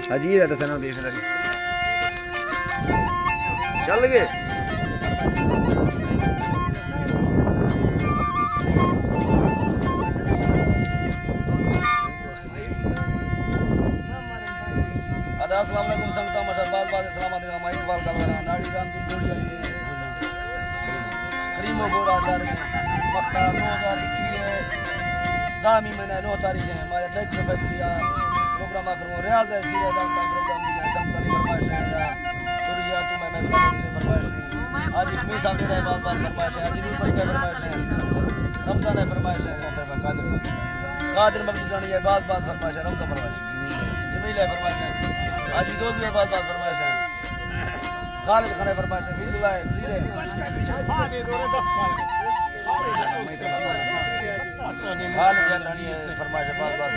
अजीत है दसना देश दारी चल गए अस्सलाम वालेकुम संगता मशर बाल बाल सलामत का माइक बाल कलवरा नाड़ी राम दिन जोड़ी आई है करीमो गोरा जा रहे हैं मक्का 2021 है दामी महीना 9 तारीख है हमारा चैक सफाई किया प्रोग्राम करो रियाज है सीरे का प्रोग्राम दिया संगता की फरमाइश है या सूर्या तू मैं फरमाइश नहीं आज इसमें सामने रहे बाल बाल फरमाइश है आज भी बस फरमाइश है रमजान है फरमाइश है कादिर मकबूल जानी है बाल बाल फरमाइश है रमजान फरमाइश जमील है फरमाइश है आज दो दिन बाद फरमाइश है खालिद खाने फरमाइश है बिल्ला है जीरे खालिद जानी है फरमाइश है बात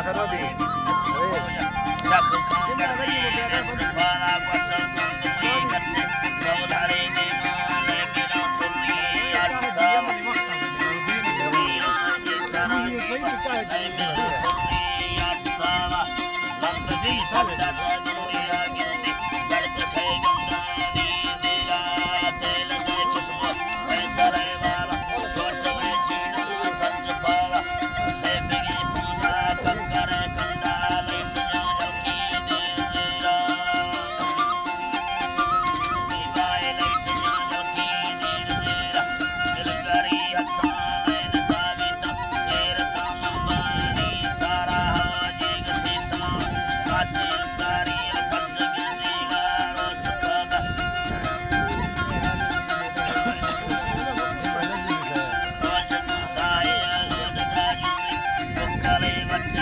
Sarodi. Siap. Ini lagi mau berada